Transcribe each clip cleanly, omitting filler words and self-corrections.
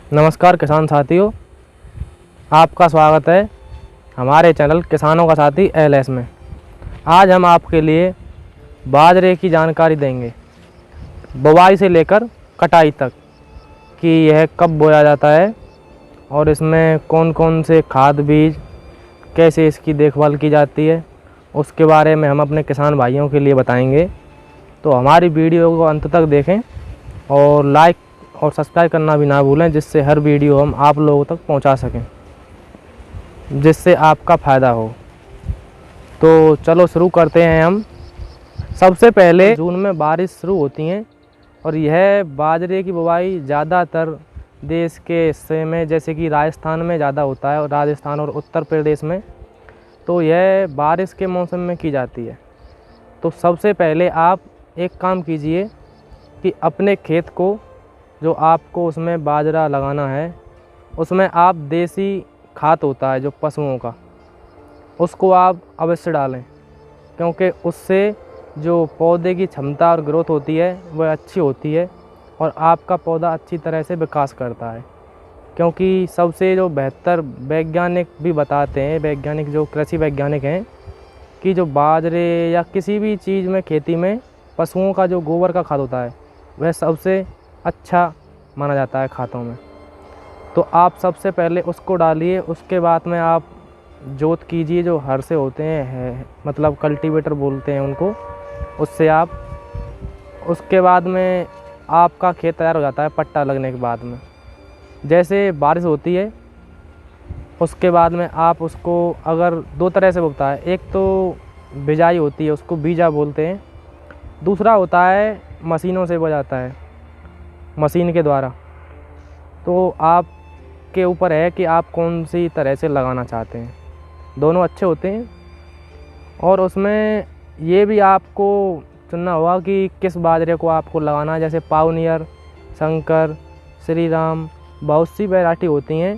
नमस्कार किसान साथियों, आपका स्वागत है हमारे चैनल किसानों का साथी LS में। आज हम आपके लिए बाजरे की जानकारी देंगे, बुवाई से लेकर कटाई तक, कि यह कब बोया जाता है और इसमें कौन कौन से खाद बीज, कैसे इसकी देखभाल की जाती है, उसके बारे में हम अपने किसान भाइयों के लिए बताएंगे। तो हमारी वीडियो को अंत तक देखें और लाइक और सब्सक्राइब करना भी ना भूलें, जिससे हर वीडियो हम आप लोगों तक पहुंचा सकें, जिससे आपका फ़ायदा हो। तो चलो शुरू करते हैं हम। सबसे पहले जून में बारिश शुरू होती हैं और यह बाजरे की बुवाई ज़्यादातर देश के हिस्से में, जैसे कि राजस्थान में ज़्यादा होता है, और राजस्थान और उत्तर प्रदेश में तो यह बारिश के मौसम में की जाती है। तो सबसे पहले आप एक काम कीजिए कि अपने खेत को, जो आपको उसमें बाजरा लगाना है, उसमें आप देसी खाद होता है जो पशुओं का, उसको आप अवश्य डालें, क्योंकि उससे जो पौधे की क्षमता और ग्रोथ होती है वह अच्छी होती है और आपका पौधा अच्छी तरह से विकास करता है। क्योंकि सबसे जो बेहतर वैज्ञानिक भी बताते हैं, वैज्ञानिक जो कृषि वैज्ञानिक हैं, कि जो बाजरे या किसी भी चीज़ में, खेती में पशुओं का जो गोबर का खाद होता है वह सबसे अच्छा माना जाता है खादों में। तो आप सबसे पहले उसको डालिए। उसके बाद में आप जोत कीजिए, जो हर से होते हैं, मतलब कल्टीवेटर बोलते हैं उनको, उससे आप, उसके बाद में आपका खेत तैयार हो जाता है पट्टा लगने के बाद में। जैसे बारिश होती है उसके बाद में आप उसको, अगर दो तरह से होता है, एक तो बिजाई होती है, उसको बीजा बोलते हैं, दूसरा होता है मशीनों से बो जाता है, मशीन के द्वारा। तो आपके ऊपर है कि आप कौन सी तरह से लगाना चाहते हैं, दोनों अच्छे होते हैं। और उसमें ये भी आपको चुनना होगा कि किस बाजरे को आपको लगाना है। जैसे पावनियर, शंकर, श्री राम, बहुत सी वैरायटी होती हैं,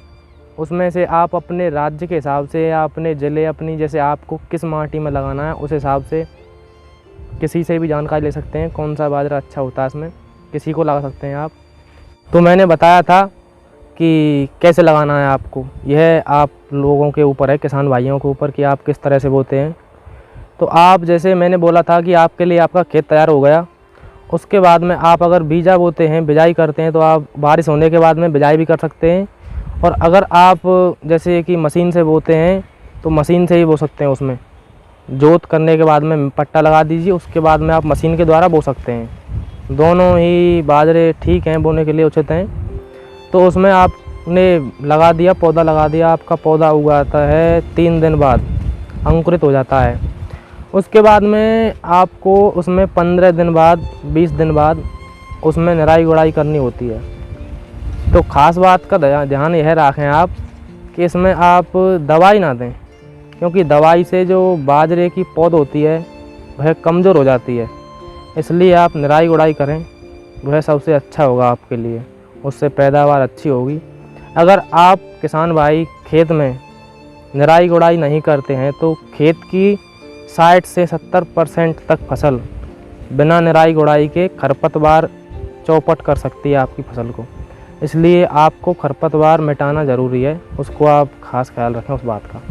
उसमें से आप अपने राज्य के हिसाब से या अपने ज़िले, अपनी, जैसे आपको किस माटी में लगाना है उस हिसाब से किसी से भी जानकारी ले सकते हैं कौन सा बाजरा अच्छा होता है, इसमें किसी को लगा सकते हैं आप। तो मैंने बताया था कि कैसे लगाना है आपको, यह आप लोगों के ऊपर है, किसान भाइयों के ऊपर, कि आप किस तरह से बोते हैं। तो आप, जैसे मैंने बोला था कि आपके लिए आपका खेत तैयार हो गया, उसके बाद में आप अगर बीजा बोते हैं, बिजाई करते हैं, तो आप बारिश होने के बाद में बिजाई भी कर सकते हैं। और अगर आप जैसे कि मशीन से बोते हैं तो मशीन से ही बो सकते हैं। उसमें जोत करने के बाद में पट्टा लगा दीजिए, उसके बाद में आप मशीन के द्वारा बो सकते हैं। दोनों ही बाजरे ठीक हैं, बोने के लिए उचित हैं। तो उसमें आपने लगा दिया, पौधा लगा दिया, आपका पौधा उगाता है 3 दिन बाद, अंकुरित हो जाता है। उसके बाद में आपको उसमें 15 दिन बाद, 20 दिन बाद उसमें निराई गुड़ाई करनी होती है। तो ख़ास बात का ध्यान यह रखें आप कि इसमें आप दवाई ना दें, क्योंकि दवाई से जो बाजरे की पौध होती है वह कमज़ोर हो जाती है। इसलिए आप निराई गुड़ाई करें, वह सबसे अच्छा होगा आपके लिए, उससे पैदावार अच्छी होगी। अगर आप किसान भाई खेत में निराई गुड़ाई नहीं करते हैं तो खेत की 60 से 70% तक फसल बिना निराई गुड़ाई के खरपतवार चौपट कर सकती है आपकी फसल को। इसलिए आपको खरपतवार मिटाना ज़रूरी है, उसको आप खास ख्याल रखें उस बात का।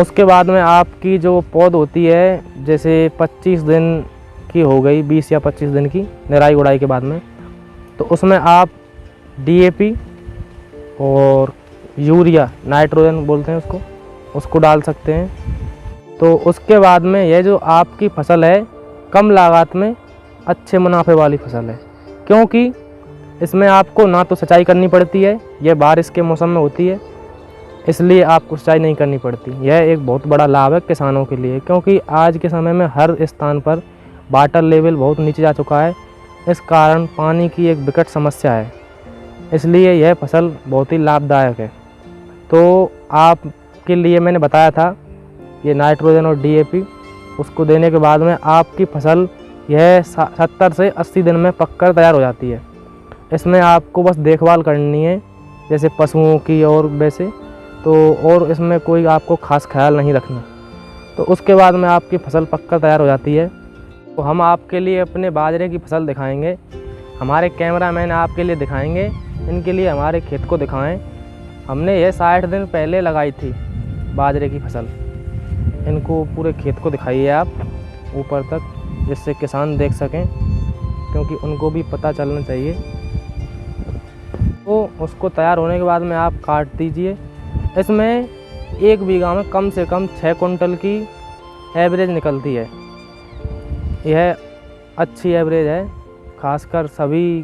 उसके बाद में आपकी जो पौध होती है, जैसे 25 दिन की हो गई, 20 या 25 दिन की निराई गुड़ाई के बाद में, तो उसमें आप DAP और यूरिया, नाइट्रोजन बोलते हैं उसको डाल सकते हैं। तो उसके बाद में यह जो आपकी फसल है, कम लागत में अच्छे मुनाफे वाली फसल है, क्योंकि इसमें आपको ना तो सिंचाई करनी पड़ती है, यह बारिश के मौसम में होती है, इसलिए आपको सिंचाई नहीं करनी पड़ती। यह एक बहुत बड़ा लाभ है किसानों के लिए, क्योंकि आज के समय में हर स्थान पर वाटर लेवल बहुत नीचे जा चुका है। इस कारण पानी की एक विकट समस्या है, इसलिए यह फसल बहुत ही लाभदायक है। तो आपके लिए मैंने बताया था ये नाइट्रोजन और DAP, उसको देने के बाद में आपकी फसल यह 70 से 80 दिन में पककर तैयार हो जाती है। इसमें आपको बस देखभाल करनी है, जैसे पशुओं की, और वैसे तो, और इसमें कोई आपको खास ख्याल नहीं रखना। तो उसके बाद में आपकी फसल पककर तैयार हो जाती है। तो हम आपके लिए अपने बाजरे की फसल दिखाएंगे, हमारे कैमरामैन आपके लिए दिखाएंगे इनके लिए हमारे खेत को दिखाएं। हमने ये 60 दिन पहले लगाई थी बाजरे की फसल। इनको पूरे खेत को दिखाइए आप ऊपर तक, जिससे किसान देख सकें, क्योंकि उनको भी पता चलना चाहिए। तो उसको तैयार होने के बाद में आप काट दीजिए। इसमें 1 बीघा में कम से कम 6 कुंटल की एवरेज निकलती है। यह अच्छी एवरेज है, खासकर सभी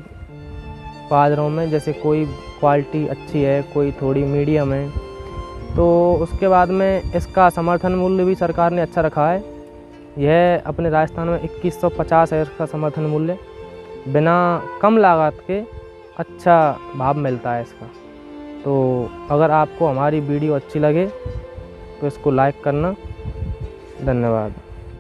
बाजरों में। जैसे कोई क्वालिटी अच्छी है, कोई थोड़ी मीडियम है। तो उसके बाद में इसका समर्थन मूल्य भी सरकार ने अच्छा रखा है। यह अपने राजस्थान में 2150 है इसका समर्थन मूल्य। बिना कम लागत के अच्छा भाव मिलता है इसका। तो अगर आपको हमारी वीडियो अच्छी लगे तो इसको लाइक करना। धन्यवाद।